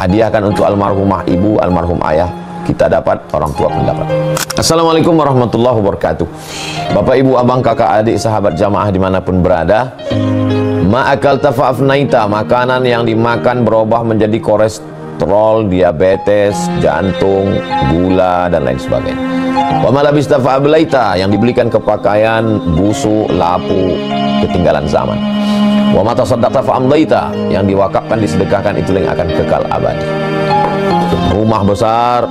hadiahkan untuk almarhumah ibu, almarhum ayah, kita dapat, orang tua pun dapat. Assalamualaikum warahmatullahi wabarakatuh. Bapak, ibu, abang, kakak, adik, sahabat jamaah dimanapun berada, ma'akal tafa'afnaita, makanan yang dimakan berubah menjadi kolesterol, diabetes, jantung, gula, dan lain sebagainya. Wa malabis tafa'ablaita, yang dibelikan ke pakaian, busuk, lapu, ketinggalan zaman. Wa mata saddaqta fa'amdaita, yang diwakafkan, disedekahkan, itu yang akan kekal abadi. Rumah besar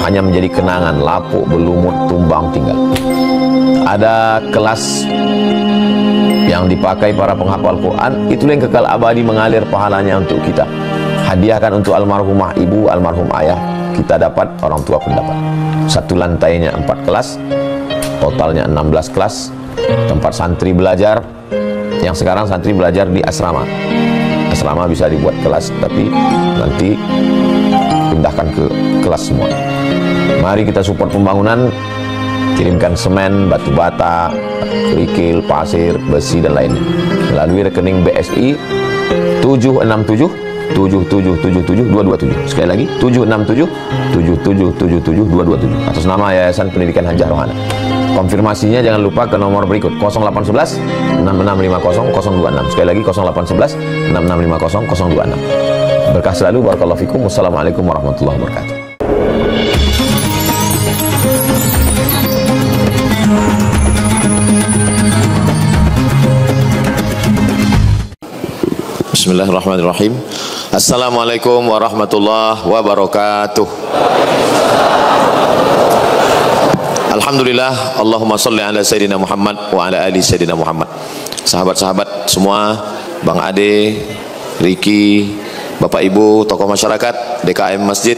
hanya menjadi kenangan, lapuk, berlumut, tumbang, tinggal. Ada kelas yang dipakai para penghafal Quran, itu yang kekal abadi, mengalir pahalanya untuk kita. Hadiahkan untuk almarhumah ibu, almarhum ayah, kita dapat, orang tua pun dapat. Satu lantainya 4 kelas, totalnya 16 kelas, tempat santri belajar. Yang sekarang santri belajar di asrama. Asrama bisa dibuat kelas, tapi nanti pindahkan ke kelas semua. Mari kita support pembangunan, kirimkan semen, batu bata, kerikil, pasir, besi, dan lainnya melalui rekening BSI 767 7777 227. Sekali lagi 767 7777 227 atas nama Yayasan Pendidikan Hajah Rohana. Konfirmasinya jangan lupa ke nomor berikut 0811 6650 026. Sekali lagi 0811 6650 026. Berkah selalu, barakallahu fikum. Wassalamualaikum warahmatullahi wabarakatuh. Bismillahirrahmanirrahim. Assalamualaikum warahmatullahi wabarakatuh. Alhamdulillah, Allahumma salli ala Sayyidina Muhammad wa ala ali Sayyidina Muhammad. Sahabat-sahabat semua, Bang Ade, Riki, Bapak Ibu, tokoh masyarakat, DKM Masjid,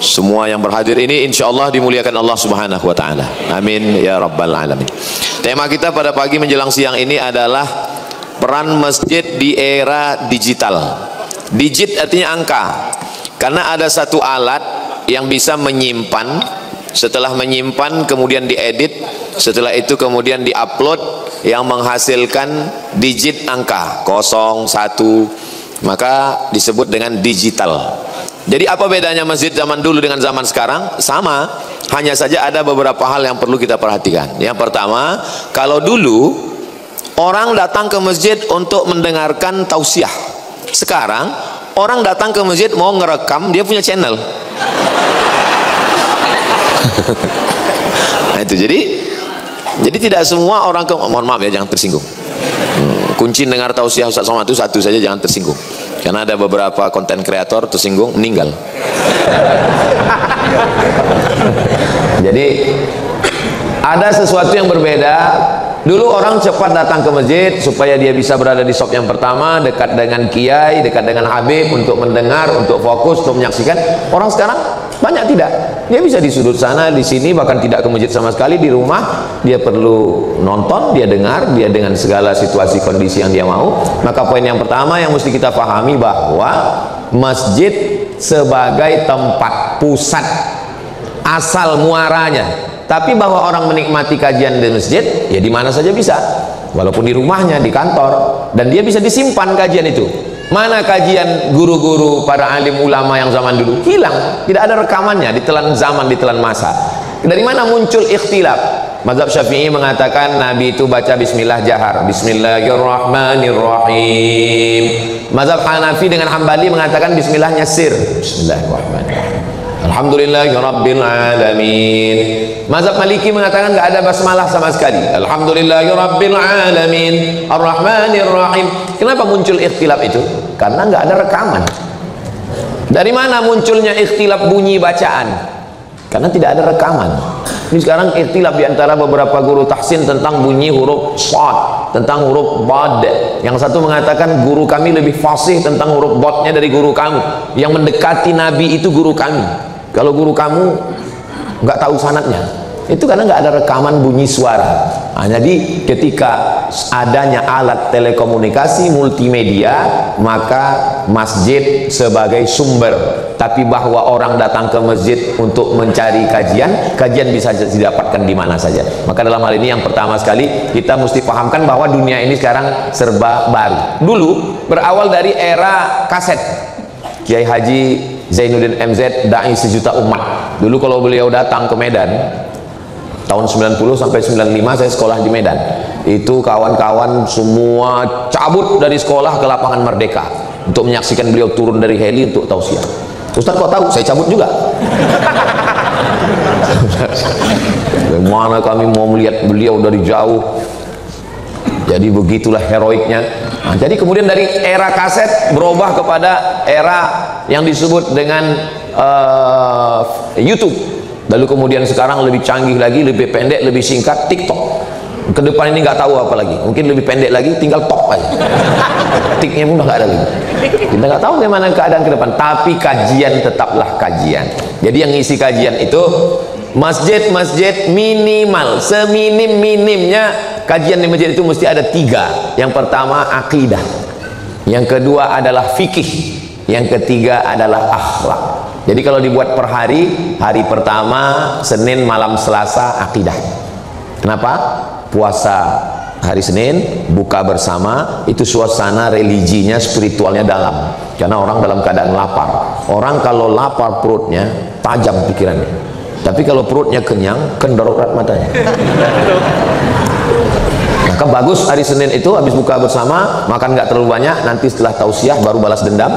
semua yang berhadir ini insyaallah dimuliakan Allah Subhanahu wa taala. Amin ya rabbal alamin. Tema kita pada pagi menjelang siang ini adalah peran masjid di era digital. Digit artinya angka. Karena ada satu alat yang bisa menyimpan, setelah menyimpan kemudian diedit, setelah itu kemudian diupload, yang menghasilkan digit angka 0, 1, maka disebut dengan digital. Jadi apa bedanya masjid zaman dulu dengan zaman sekarang? Sama, hanya saja ada beberapa hal yang perlu kita perhatikan. Yang pertama, kalau dulu orang datang ke masjid untuk mendengarkan tausiah. Sekarang orang datang ke masjid mau ngerekam, dia punya channel. Nah itu jadi tidak semua orang mohon maaf ya, jangan tersinggung. Kunci dengar tausiah Ustaz Somad itu satu saja, jangan tersinggung. Karena ada beberapa konten kreator tersinggung, meninggal. Jadi ada sesuatu yang berbeda. Dulu orang cepat datang ke masjid supaya dia bisa berada di saf yang pertama, dekat dengan kiai, dekat dengan habib, untuk mendengar, untuk fokus, untuk menyaksikan. Orang sekarang banyak tidak. Dia bisa di sudut sana, di sini, bahkan tidak ke masjid sama sekali. Di rumah dia perlu nonton, dia dengar, dia dengan segala situasi kondisi yang dia mau. Maka poin yang pertama yang mesti kita pahami bahwa masjid sebagai tempat pusat asal muaranya. Tapi bahwa orang menikmati kajian di masjid, ya di mana saja bisa, walaupun di rumahnya, di kantor, dan dia bisa disimpan kajian itu. Mana kajian guru-guru para alim ulama yang zaman dulu? Hilang, tidak ada rekamannya, ditelan zaman, ditelan masa. Dari mana muncul ikhtilaf? Mazhab Syafi'i mengatakan Nabi itu baca bismillah jahar, bismillahirrahmanirrahim. Mazhab Hanafi dengan Hambali mengatakan bismillahnya sir, bismillahirrahmanirrahim, alhamdulillahirabbil alamin. Mazhab Maliki mengatakan enggak ada basmalah sama sekali, alhamdulillahirabbil alamin, arrahmanirrahim. Kenapa muncul ikhtilaf itu? Karena enggak ada rekaman. Dari mana munculnya ikhtilaf bunyi bacaan? Karena tidak ada rekaman. Ini sekarang ikhtilaf di antara beberapa guru tahsin tentang bunyi huruf shad, tentang huruf bad. Yang satu mengatakan guru kami lebih fasih tentang huruf badnya dari guru kamu. Yang mendekati Nabi itu guru kami. Kalau guru kamu nggak tahu sanadnya, itu karena nggak ada rekaman bunyi suara. Nah, jadi ketika adanya alat telekomunikasi multimedia, maka masjid sebagai sumber. Tapi bahwa orang datang ke masjid untuk mencari kajian, kajian bisa didapatkan di mana saja. Maka dalam hal ini yang pertama sekali kita mesti pahamkan bahwa dunia ini sekarang serba baru. Dulu berawal dari era kaset. Kiai Haji Zainuddin MZ, dai sejuta umat. Dulu kalau beliau datang ke Medan tahun 90 sampai 95 saya sekolah di Medan. Itu kawan-kawan semua cabut dari sekolah ke lapangan Merdeka untuk menyaksikan beliau turun dari heli untuk tausiah. Ustaz kok tahu? Saya cabut juga. Bagaimana kami mau melihat beliau dari jauh. Jadi begitulah heroiknya. Nah, jadi kemudian dari era kaset berubah kepada era yang disebut dengan YouTube. Lalu kemudian sekarang lebih canggih lagi, lebih pendek, lebih singkat, TikTok. Ke depan ini nggak tahu apa lagi. Mungkin lebih pendek lagi, tinggal tok aja. Tiknya pun udah nggak ada lagi. Kita nggak tahu bagaimana keadaan ke depan. Tapi kajian tetaplah kajian. Jadi yang ngisi kajian itu masjid-masjid minimal, seminim-minimnya kajian di masjid itu mesti ada 3. Yang pertama akidah, yang kedua adalah fikih, yang ketiga adalah akhlak. Jadi kalau dibuat per hari, hari pertama Senin, malam Selasa akidah. Kenapa? Puasa hari Senin, buka bersama, itu suasana religinya, spiritualnya dalam. Karena orang dalam keadaan lapar. Orang kalau lapar perutnya tajam pikirannya. Tapi kalau perutnya kenyang, kendororat matanya. Maka bagus hari Senin itu habis buka bersama, makan nggak terlalu banyak, nanti setelah tausiah baru balas dendam.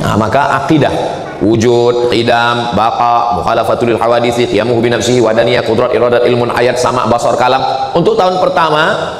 Nah, maka akidah, wujud, qidam, baqa, mukhalafatul hawadits, qiyamuhu bi nafsihi, wadaniyah, qudrat, iradat, ilmun, ayat, sama, basar, kalam. Untuk tahun pertama,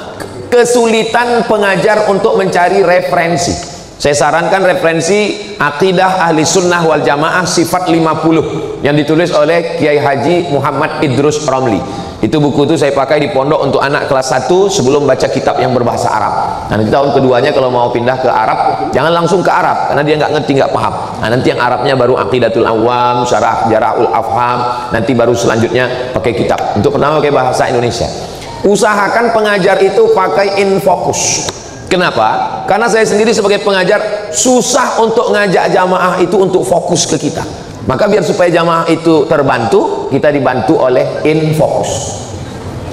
kesulitan pengajar untuk mencari referensi. Saya sarankan referensi Aqidah Ahli Sunnah wal Jamaah Sifat 50 yang ditulis oleh Kiai Haji Muhammad Idrus Romli. Itu buku itu saya pakai di pondok untuk anak kelas 1 sebelum baca kitab yang berbahasa Arab. Nah, nanti tahun keduanya kalau mau pindah ke Arab, jangan langsung ke Arab karena dia nggak ngerti, nggak paham. Nah, nanti yang Arabnya baru Aqidatul Awam, Syarah Jara'ul Afham, nanti baru selanjutnya pakai kitab. Untuk pertama pakai bahasa Indonesia. Usahakan pengajar itu pakai infocus. Kenapa? Karena saya sendiri sebagai pengajar susah untuk ngajak jamaah itu untuk fokus ke kita. Maka biar supaya jamaah itu terbantu, kita dibantu oleh infocus.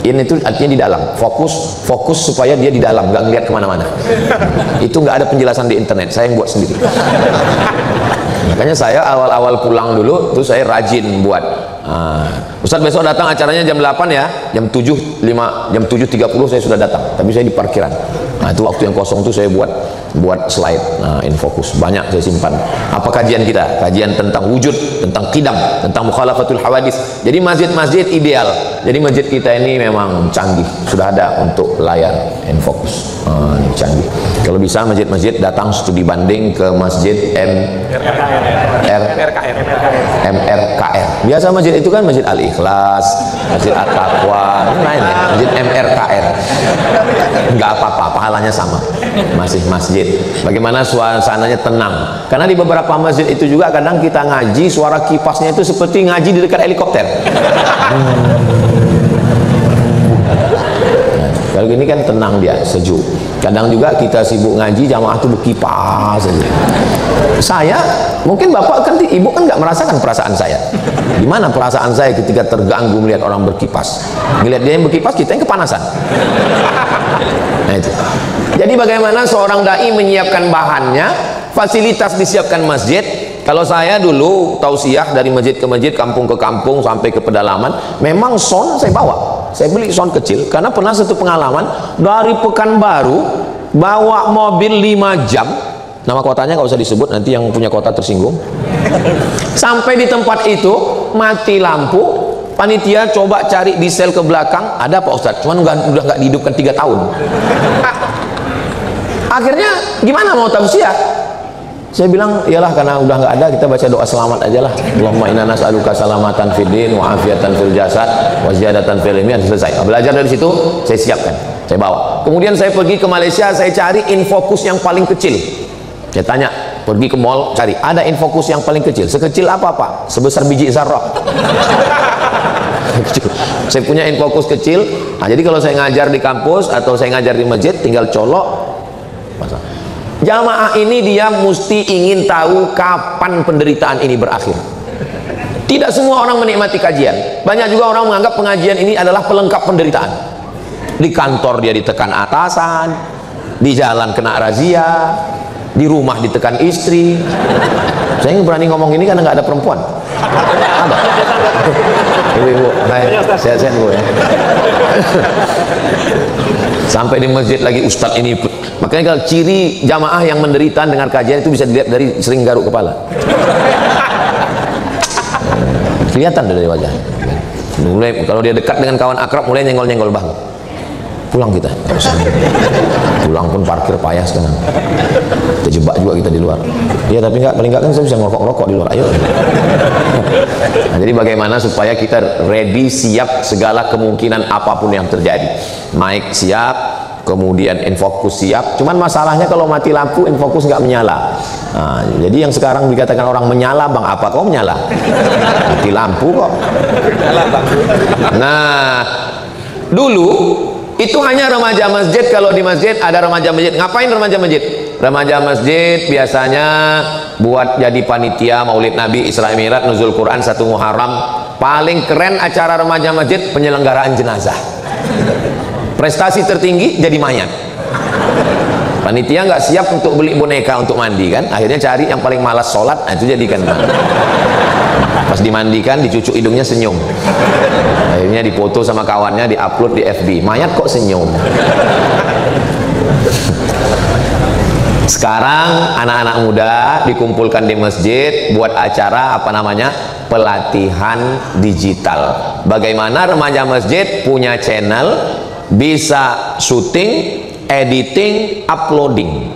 In itu artinya di dalam, fokus supaya dia di dalam, nggak ngeliat kemana-mana. Itu nggak ada penjelasan di internet, saya yang buat sendiri. Makanya saya awal-awal pulang dulu tuh saya rajin buat. Ustaz besok datang acaranya jam 8 ya, jam 7.30 saya sudah datang, tapi saya di parkiran. Nah, itu waktu yang kosong tuh saya buat slide. Nah, infocus banyak saya simpan. Apa kajian kita? Kajian tentang wujud, tentang qidam, tentang mukhalafatul hawadits. Jadi masjid-masjid ideal. Jadi masjid kita ini memang canggih, sudah ada untuk layar infocus. Ini canggih. Kalau bisa masjid-masjid datang studi banding ke masjid MRKR. Biasa masjid itu kan masjid Al-Ikhlas, masjid At-Taqwa, lain ya, masjid MRKR. Enggak apa-apa, pahalanya sama. Masih masjid. Bagaimana suasananya tenang. Karena di beberapa masjid itu juga kadang kita ngaji, suara kipasnya itu seperti ngaji di dekat helikopter. Kalau gini kan tenang dia, sejuk. Kadang juga kita sibuk ngaji, jamaah itu berkipas saja. Saya, mungkin bapak kan, ibu kan nggak merasakan perasaan saya. Gimana perasaan saya ketika terganggu melihat orang berkipas? Melihat dia yang berkipas, kita yang kepanasan. Nah itu. Jadi bagaimana seorang dai menyiapkan bahannya, fasilitas disiapkan masjid. Kalau saya dulu tausiah dari masjid ke masjid, kampung ke kampung sampai ke pedalaman, memang sound saya bawa. Saya beli sound kecil karena pernah satu pengalaman dari Pekanbaru bawa mobil 5 jam. Nama kotanya nggak usah disebut, nanti yang punya kota tersinggung. Sampai di tempat itu mati lampu, panitia coba cari di sel ke belakang, ada Pak Ustadz, cuman udah nggak dihidupkan 3 tahun. Akhirnya gimana mau tausiah? Saya bilang, iyalah karena udah nggak ada, kita baca doa selamat aja lah. Allahumma inna nas'aluka salamatan fid din wa afiatan fil jasad wa ziyadatan fil ilmi. Selesai. Belajar dari situ, saya siapkan, saya bawa. Kemudian saya pergi ke Malaysia, saya cari infocus yang paling kecil. Saya tanya, pergi ke mall, cari, ada infocus yang paling kecil. Sekecil apa Pak? Sebesar biji zarrah. Saya punya infocus kecil. Nah, jadi kalau saya ngajar di kampus atau saya ngajar di masjid, tinggal colok. Jamaah ini dia mesti ingin tahu kapan penderitaan ini berakhir. Tidak semua orang menikmati kajian. Banyak juga orang menganggap pengajian ini adalah pelengkap penderitaan. Di kantor dia ditekan atasan, di jalan kena razia, di rumah ditekan istri. Saya berani ngomong ini karena nggak ada perempuan. Ada. Ibu-ibu, sehat-sehat Bu ya. Sampai di masjid lagi ustadz ini. Makanya kalau ciri jamaah yang menderita dengar kajian itu bisa dilihat dari sering garuk kepala. Kelihatan dari wajah. Mulai kalau dia dekat dengan kawan akrab mulai nyenggol-nyenggol bang. Pulang kita. Pulang pun parkir payah sekarang. Terjebak juga kita di luar. Iya tapi enggak, paling enggak kan saya bisa ngerokok-ngerokok di luar. Ayo. Nah, jadi bagaimana supaya kita ready, siap segala kemungkinan apapun yang terjadi. Mic siap, kemudian infocus siap. Cuman masalahnya kalau mati lampu infocus nggak menyala. Nah, jadi yang sekarang dikatakan orang menyala, bang apa kau menyala? Mati lampu kok. Nah, dulu itu hanya remaja masjid. Kalau di masjid ada remaja masjid. Ngapain remaja masjid? Remaja masjid biasanya buat jadi panitia Maulid Nabi, Isra Mi'raj, Nuzul Quran, 1 Muharram. Paling keren acara remaja masjid penyelenggaraan jenazah. Prestasi tertinggi jadi mayat. Panitia nggak siap untuk beli boneka untuk mandi kan, akhirnya cari yang paling malas sholat, nah itu jadikan. Pas dimandikan dicucuk hidungnya senyum, akhirnya dipoto sama kawannya, diupload di FB, mayat kok senyum. Sekarang anak-anak muda dikumpulkan di masjid buat acara apa namanya, pelatihan digital. Bagaimana remaja masjid punya channel, bisa syuting, editing, uploading.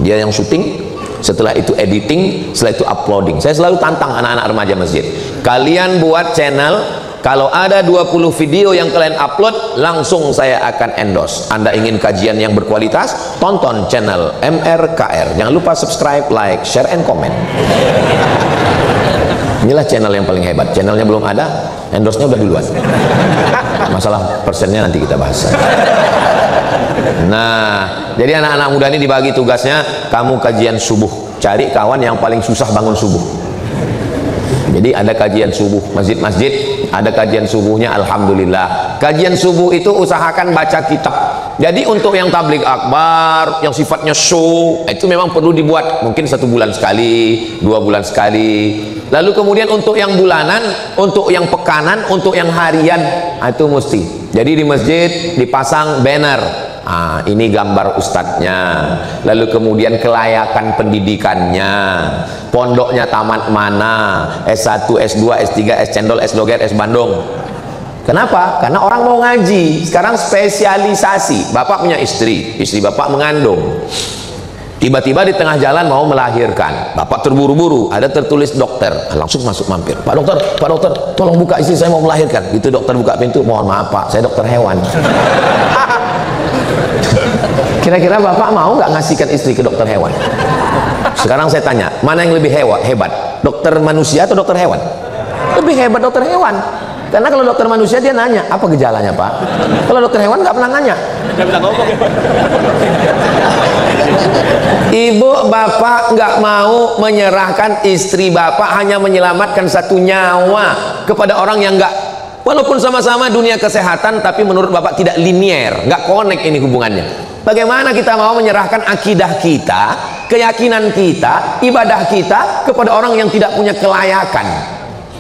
Dia yang syuting, setelah itu editing, setelah itu uploading. Saya selalu tantang anak-anak remaja masjid, kalian buat channel, kalau ada 20 video yang kalian upload, langsung saya akan endorse. Anda ingin kajian yang berkualitas, tonton channel MRKR. Jangan lupa subscribe, like, share, and comment. Inilah channel yang paling hebat. Channelnya belum ada, endorse-nya udah duluan. Masalah persennya nanti kita bahas. Nah, jadi anak-anak muda ini dibagi tugasnya, kamu kajian subuh, cari kawan yang paling susah bangun subuh. Jadi ada kajian subuh, masjid-masjid ada kajian subuhnya, alhamdulillah. Kajian subuh itu usahakan baca kitab. Jadi untuk yang tabligh akbar, yang sifatnya show, itu memang perlu dibuat mungkin 1 bulan sekali, 2 bulan sekali. Lalu kemudian untuk yang bulanan, untuk yang pekanan, untuk yang harian, itu mesti. Jadi di masjid dipasang banner. Ini gambar ustadznya, lalu kemudian kelayakan pendidikannya, pondoknya tamat mana, S1, S2, S3, S cendol, S loget, S Bandung. Kenapa? Karena orang mau ngaji. Sekarang spesialisasi. Bapak punya istri, istri bapak mengandung, tiba-tiba di tengah jalan mau melahirkan, bapak terburu-buru, ada tertulis dokter, langsung masuk mampir, Pak dokter, tolong buka, istri saya mau melahirkan. Itu dokter buka pintu, mohon maaf Pak, saya dokter hewan. Kira-kira bapak mau nggak ngasihkan istri ke dokter hewan? Sekarang saya tanya, mana yang lebih hebat? Dokter manusia atau dokter hewan? Lebih hebat dokter hewan. Karena kalau dokter manusia dia nanya, apa gejalanya Pak? Kalau dokter hewan nggak pernah nanya. Ibu bapak nggak mau menyerahkan istri bapak, hanya menyelamatkan 1 nyawa kepada orang yang nggak, walaupun sama-sama dunia kesehatan, tapi menurut bapak tidak linier, nggak connect ini hubungannya. Bagaimana kita mau menyerahkan akidah kita, keyakinan kita, ibadah kita kepada orang yang tidak punya kelayakan?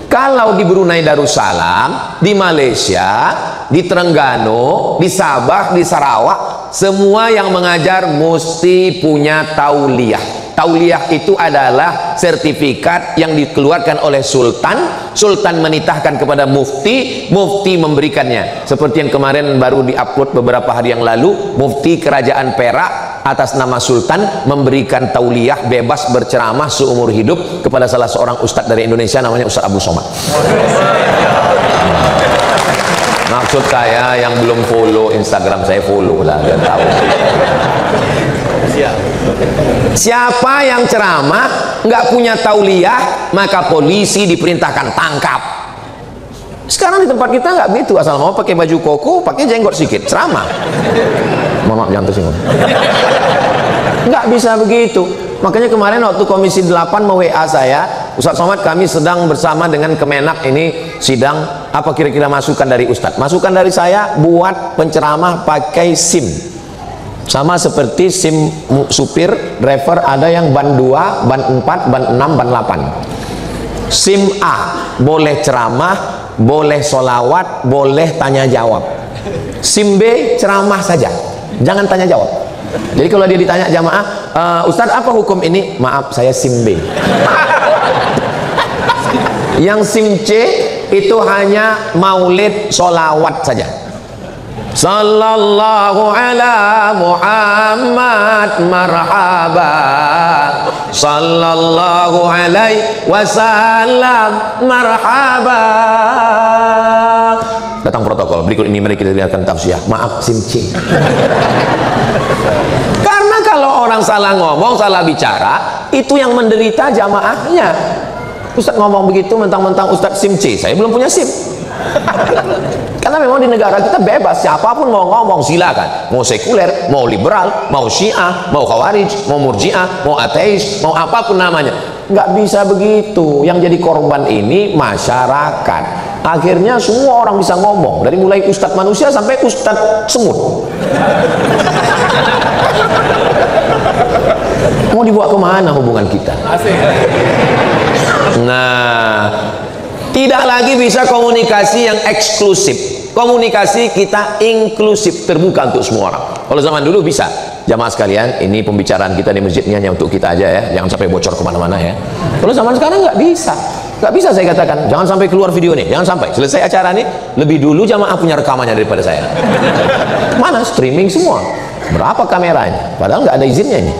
Kalau di Brunei Darussalam, di Malaysia, di Terengganu, di Sabah, di Sarawak, semua yang mengajar mesti punya tauliyah. Tauliyah itu adalah sertifikat yang dikeluarkan oleh sultan. Sultan menitahkan kepada mufti, mufti memberikannya. Seperti yang kemarin baru diupload beberapa hari yang lalu, mufti kerajaan Perak atas nama sultan memberikan tauliyah bebas berceramah seumur hidup kepada salah seorang ustadz dari Indonesia, namanya Ustadz Abu Somad. Maksud saya yang belum follow Instagram saya, follow lah biar tahu. Siapa yang ceramah nggak punya tauliyah, maka polisi diperintahkan tangkap. Sekarang di tempat kita nggak begitu, asal mau pakai baju koko, pakai jenggot sedikit, ceramah. Maaf jangan tersinggung. Nggak bisa begitu. Makanya kemarin waktu Komisi 8 me-WA saya, Ustadz Somad, kami sedang bersama dengan Kemenak ini sidang, apa kira-kira masukan dari Ustadz? Masukan dari saya, buat penceramah pakai SIM. Sama seperti SIM supir, driver, ada yang ban 2, ban 4, ban 6, ban 8. SIM A boleh ceramah, boleh solawat, boleh tanya jawab. SIM B ceramah saja, jangan tanya jawab. Jadi kalau dia ditanya jamaah, Ustadz apa hukum ini? Maaf, saya SIM B. Yang SIM C itu hanya maulid, solawat saja. Sallallahu ala Muhammad marhaba, sallallahu alaihi wasallam marhaba. Datang protokol, berikut ini mari kita lihatkan tausiah. Maaf, SIM C. Karena kalau orang salah ngomong, salah bicara, itu yang menderita jamaahnya. Ustadz ngomong begitu mentang-mentang Ustadz SIM C, saya belum punya SIM. Karena memang di negara kita bebas, siapapun mau ngomong silakan, mau sekuler, mau liberal, mau syiah, mau khawarij, mau murjiah, mau ateis, mau apapun namanya. Nggak bisa begitu. Yang jadi korban ini masyarakat. Akhirnya semua orang bisa ngomong, dari mulai ustadz manusia sampai ustadz semut. Mau dibawa kemana hubungan kita? Nah, tidak lagi bisa komunikasi yang eksklusif. Komunikasi kita inklusif, terbuka untuk semua orang. Kalau zaman dulu bisa. Jamaah sekalian, ini pembicaraan kita di masjid ini hanya untuk kita aja ya, jangan sampai bocor kemana-mana ya. Kalau zaman sekarang nggak bisa. Nggak bisa saya katakan, jangan sampai keluar video nih, jangan sampai. Selesai acara nih, lebih dulu jamaah punya rekamannya daripada saya. Mana? Streaming semua. Berapa kameranya? Padahal nggak ada izinnya ini.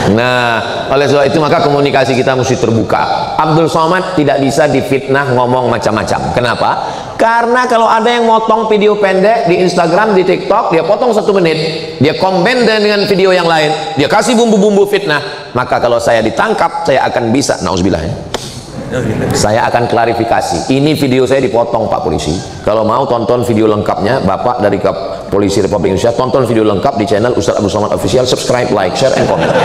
Nah, oleh sebab itu maka komunikasi kita mesti terbuka. Abdul Somad tidak bisa difitnah ngomong macam-macam. Kenapa? Karena kalau ada yang motong video pendek di Instagram, di TikTok, dia potong 1 menit, dia combine dengan video yang lain, dia kasih bumbu-bumbu fitnah, maka kalau saya ditangkap, saya akan bisa, nauzubillah ya, saya akan klarifikasi. Ini video saya dipotong Pak Polisi. Kalau mau tonton video lengkapnya, Bapak dari Polisi Republik Indonesia, tonton video lengkap di channel Ustadz Abdul Somad Official. Subscribe, like, share, and comment.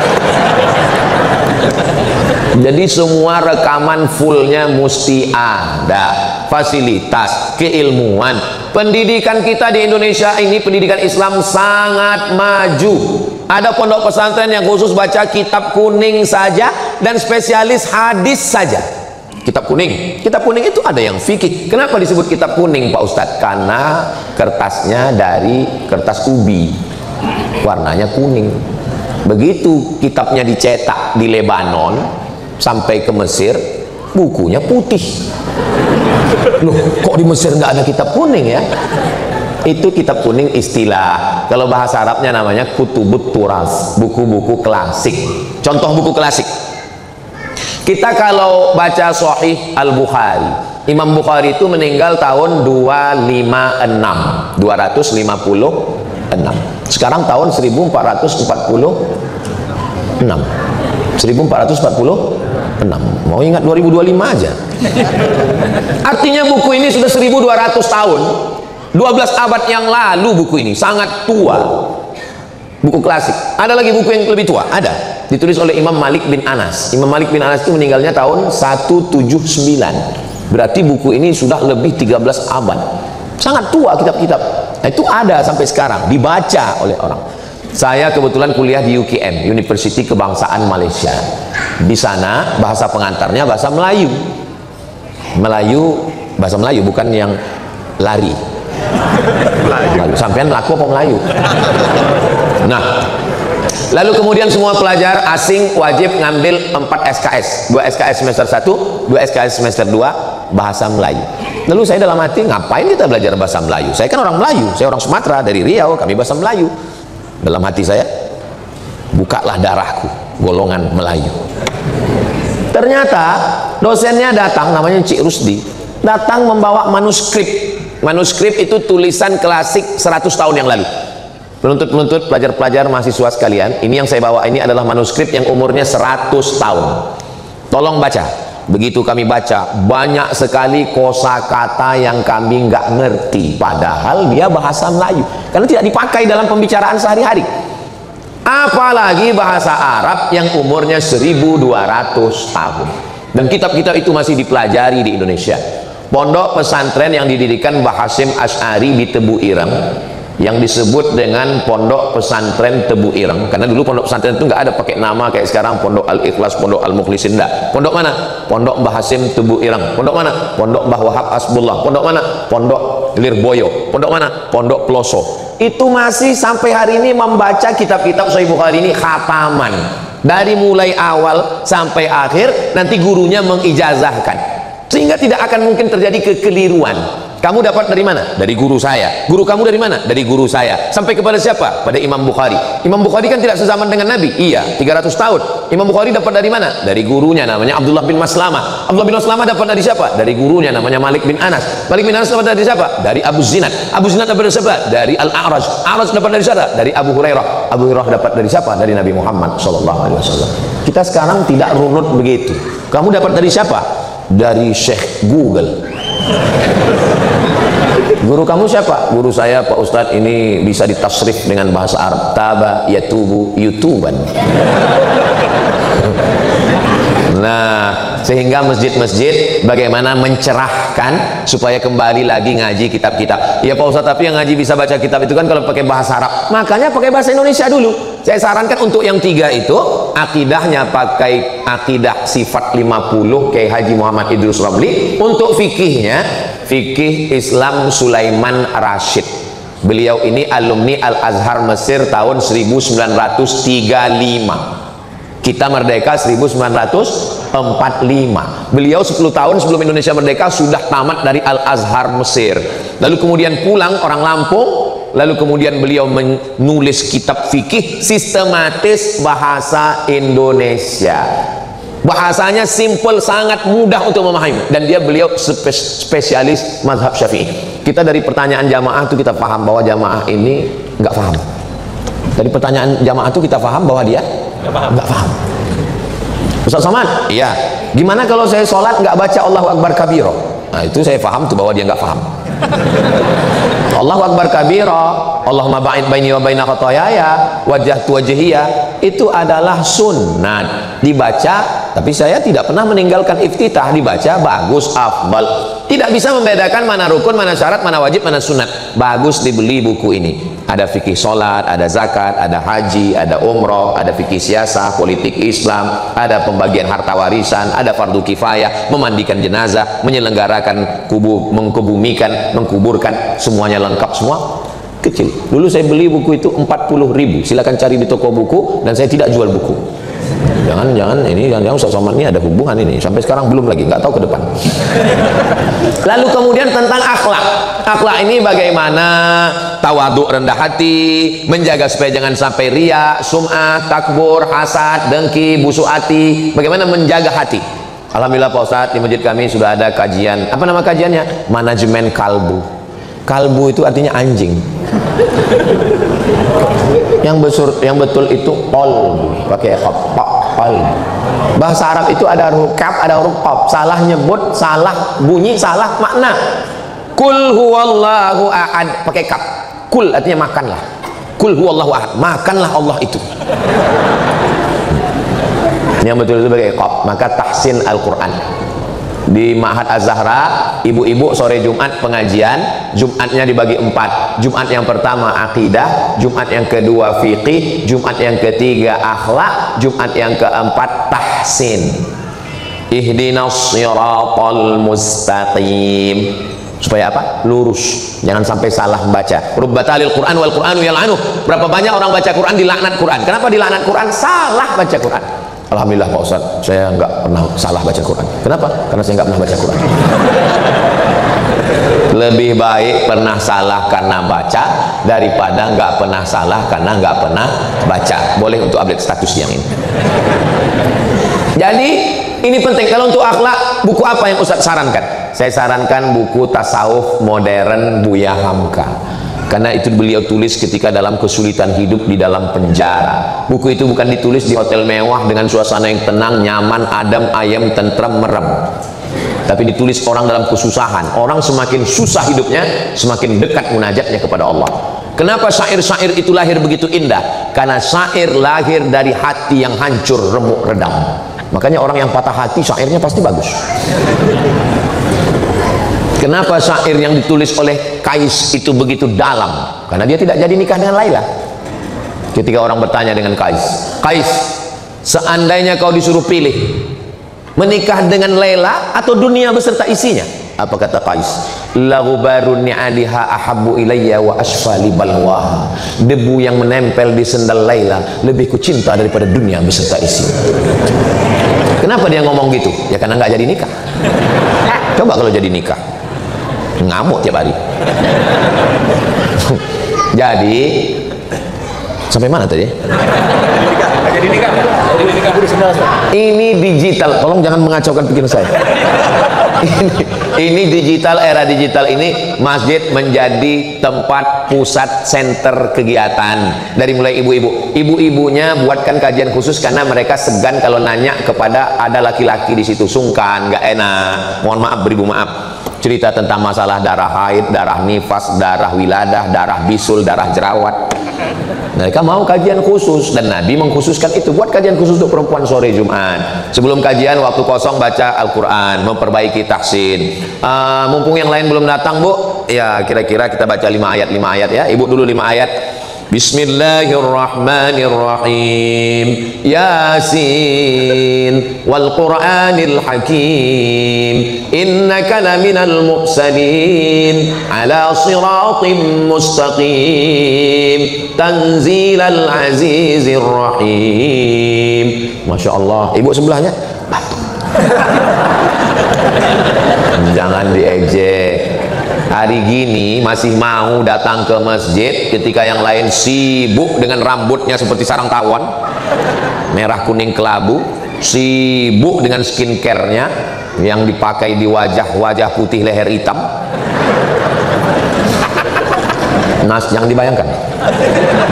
Jadi semua rekaman fullnya mesti ada. Fasilitas, keilmuan, pendidikan kita di Indonesia ini, pendidikan Islam sangat maju. Ada pondok pesantren yang khusus baca kitab kuning saja dan spesialis hadis saja. Kitab kuning itu ada yang fikih. Kenapa disebut kitab kuning Pak Ustadz? Karena kertasnya dari kertas ubi, warnanya kuning. Begitu kitabnya dicetak di Lebanon sampai ke Mesir, bukunya putih. Loh, kok di Mesir nggak ada kitab kuning ya? Itu kitab kuning istilah. Kalau bahasa Arabnya namanya kutubut turas, buku-buku klasik. Contoh buku klasik, kita kalau baca Sahih Al-Bukhari, Imam Bukhari itu meninggal tahun 256. Sekarang tahun 1446. 1446. Mau ingat 2025 aja. Artinya buku ini sudah 1200 tahun. 12 abad yang lalu buku ini, sangat tua. Buku klasik. Ada lagi buku yang lebih tua? Ada. Ditulis oleh Imam Malik bin Anas. Imam Malik bin Anas itu meninggalnya tahun 179. Berarti buku ini sudah lebih 13 abad. Sangat tua kitab-kitab. Nah, itu ada sampai sekarang, dibaca oleh orang. Saya kebetulan kuliah di UKM, University Kebangsaan Malaysia. Di sana bahasa pengantarnya bahasa Melayu. Bahasa Melayu, bukan yang lari. Melayu. Sampean laku apa Melayu? Nah, lalu kemudian semua pelajar asing wajib ngambil 4 SKS, 2 SKS semester 1, 2 SKS semester 2 bahasa Melayu. Lalu saya dalam hati, ngapain kita belajar bahasa Melayu? Saya kan orang Melayu, saya orang Sumatera, dari Riau, kami bahasa Melayu. Dalam hati saya, bukalah darahku, golongan Melayu. Ternyata dosennya datang, namanya Cik Rusdi, datang membawa manuskrip. Manuskrip itu tulisan klasik 100 tahun yang lalu. Penuntut-penuntut, pelajar-pelajar, mahasiswa sekalian, ini yang saya bawa ini adalah manuskrip yang umurnya 100 tahun. Tolong baca. Begitu kami baca, banyak sekali kosakata yang kami nggak ngerti, padahal dia bahasa Melayu, karena tidak dipakai dalam pembicaraan sehari-hari. Apalagi bahasa Arab yang umurnya 1200 tahun. Dan kitab-kitab itu masih dipelajari di Indonesia. Pondok pesantren yang didirikan Mbah Hasyim Asy'ari di Tebu Ireng yang disebut dengan Pondok Pesantren Tebu Ireng. Karena dulu pondok pesantren itu nggak ada pakai nama kayak sekarang Pondok Al-Ikhlas, Pondok Al-Mukhlisin, enggak. Pondok mana? Pondok Mbah Hasim Tebu Ireng. Pondok mana? Pondok Mbah Wahab Asbullah. Pondok mana? Pondok Lirboyo. Pondok mana? Pondok Peloso. Itu masih sampai hari ini membaca kitab-kitab Sahih Bukhari ini khataman, dari mulai awal sampai akhir. Nanti gurunya mengijazahkan, sehingga tidak akan mungkin terjadi kekeliruan. Kamu dapat dari mana? Dari guru saya. Guru kamu dari mana? Dari guru saya. Sampai kepada siapa? Pada Imam Bukhari. Imam Bukhari kan tidak sezaman dengan Nabi. Iya, 300 tahun. Imam Bukhari dapat dari mana? Dari gurunya namanya Abdullah bin Maslamah. Abdullah bin Maslamah dapat dari siapa? Dari gurunya namanya Malik bin Anas. Malik bin Anas dapat dari siapa? Dari Abu Zinad. Abu Zinad dapat dari siapa? Dari Al-A'raj. A'raj dapat dari siapa? Dari Abu Hurairah. Abu Hurairah dapat dari siapa? Dari Nabi Muhammad SAW. Kita sekarang tidak runut begitu. Kamu dapat dari siapa? Dari Syekh Google. Guru kamu siapa? Guru saya Pak Ustadz, ini bisa ditasrif dengan bahasa Arab. Taba yatubu yutuban. Nah, sehingga masjid-masjid bagaimana mencerahkan supaya kembali lagi ngaji kitab-kitab. Ya Pak Ustadz, tapi yang ngaji bisa baca kitab itu kan kalau pakai bahasa Arab. Makanya pakai bahasa Indonesia dulu. Saya sarankan untuk yang 3 itu, akidahnya pakai akidah sifat 50 kayak Haji Muhammad Idrus Ramli. Untuk fikihnya, fikih Islam Sulaiman Rashid. Beliau ini alumni Al-Azhar Mesir tahun 1935. Kita merdeka 1945. Beliau 10 tahun sebelum Indonesia merdeka sudah tamat dari Al-Azhar Mesir. Lalu kemudian pulang, orang Lampung. Lalu kemudian beliau menulis kitab fikih sistematis bahasa Indonesia. Bahasanya simple, sangat mudah untuk memahami. Dan beliau spesialis mazhab Syafi'i. Kita dari pertanyaan jamaah itu kita paham bahwa jamaah ini nggak paham. Dari pertanyaan jamaah itu kita paham bahwa dia nggak paham. Ustaz Somad, iya. Gimana kalau saya sholat nggak baca Allahu Akbar kabiro? Nah itu saya paham tuh bahwa dia nggak paham. Allahu Akbar kabiro, Allahumma ba'id baini wa baina khotoyaya, wajhtu wajhiya, itu adalah sunnat dibaca. Tapi saya tidak pernah meninggalkan iftitah, dibaca bagus, afdal. Tidak bisa membedakan mana rukun, mana syarat, mana wajib, mana sunat. Bagus dibeli buku ini. Ada fikih sholat, ada zakat, ada haji, ada umroh, ada fikih siasah, politik Islam, ada pembagian harta warisan, ada fardu kifayah, memandikan jenazah, menyelenggarakan mengkebumikan, mengkuburkan, semuanya lengkap semua. Kecil. Dulu saya beli buku itu 40.000. Silakan cari di toko buku, dan saya tidak jual buku. Jangan Ustaz Somad ini ada hubungan ini. Sampai sekarang belum lagi, nggak tahu ke depan. Lalu kemudian tentang akhlak. Akhlak ini bagaimana tawaduk, rendah hati, menjaga supaya jangan sampai riya, sum'ah, takbur, hasad, dengki, busuk hati. Bagaimana menjaga hati? Alhamdulillah Pak Ustadz, di masjid kami sudah ada kajian. Apa nama kajiannya? Manajemen kalbu. Kalbu itu artinya anjing. Yang betul itu qalbu, pakai qalb. Bahasa Arab itu ada huruf kaf, ada huruf qaf. Salah nyebut, salah bunyi, salah makna. Kul huwallahu ahad, pakai kaf. Kul artinya makanlah. Kul huwallahu ahad, makanlah Allah itu. Yang betul itu pakai qaf. Maka tahsin Al-Qur'an. Di Ma'had Az-Zahra, ibu-ibu sore Jumat pengajian. Jumatnya dibagi 4. Jumat yang pertama akidah, Jumat yang kedua fiqih, Jumat yang ketiga akhlak, Jumat yang keempat tahsin. Ihdinas siratal mustaqim. Supaya apa? Lurus. Jangan sampai salah baca. Rubbatalil Qur'an wal Qur'anu yal'anuh. Berapa banyak orang baca Quran dilaknat Quran. Kenapa dilaknat Quran? Salah baca Quran. Alhamdulillah Pak Ustadz, saya nggak pernah salah baca Quran. Kenapa? Karena saya nggak pernah baca Quran. Lebih baik pernah salah karena baca daripada nggak pernah salah karena nggak pernah baca. Boleh untuk update status yang ini. Jadi ini penting. Kalau untuk akhlak, buku apa yang Ustadz sarankan? Saya sarankan buku tasawuf modern Buya Hamka. Karena itu beliau tulis ketika dalam kesulitan hidup di dalam penjara. Buku itu bukan ditulis di hotel mewah dengan suasana yang tenang, nyaman, adem, ayem, tentram, merem. Tapi ditulis orang dalam kesusahan. Orang semakin susah hidupnya, semakin dekat munajatnya kepada Allah. Kenapa syair-syair itu lahir begitu indah? Karena syair lahir dari hati yang hancur, remuk, redam. Makanya orang yang patah hati, syairnya pasti bagus. Kenapa syair yang ditulis oleh Kais itu begitu dalam? Karena dia tidak jadi nikah dengan Laila. Ketika orang bertanya dengan Kais, Kais, seandainya kau disuruh pilih menikah dengan Laila atau dunia beserta isinya, apa kata Kais? La ghubarun ni'aliha ahabbu ilayya wa asfali balwa. Debu yang menempel di sendal Laila lebih kucinta daripada dunia beserta isinya. Kenapa dia ngomong gitu? Ya karena nggak jadi nikah. Coba kalau jadi nikah, ngamuk tiap hari. Jadi sampai mana tadi? Jadi nikah. Ini digital, tolong jangan mengacaukan pikiran saya. Ini digital, era digital ini masjid menjadi tempat pusat center kegiatan. Dari mulai ibu-ibunya buatkan kajian khusus karena mereka segan kalau nanya kepada ada laki-laki di situ, sungkan, nggak enak. Mohon maaf, beribu maaf. Cerita tentang masalah darah haid, darah nifas, darah wiladah, darah bisul, darah jerawat. Mereka mau kajian khusus dan Nabi mengkhususkan itu, buat kajian khusus untuk perempuan sore Jumat. Sebelum kajian waktu kosong baca Al-Quran, memperbaiki tahsin. Mumpung yang lain belum datang, Bu, ya kira-kira kita baca 5 ayat ya. Ibu dulu 5 ayat. Bismillahirrahmanirrahim. Yasin wal Qur'anil Hakim. Innaka laminal mursalin ala siratim mustaqim. Tanzilal azizir rahim. Masya Allah. Ibu sebelahnya batu. Jangan diejek. Hari gini masih mau datang ke masjid ketika yang lain sibuk dengan rambutnya seperti sarang tawon, merah kuning kelabu, sibuk dengan skincare-nya yang dipakai di wajah putih leher hitam. Nas, jangan dibayangkan.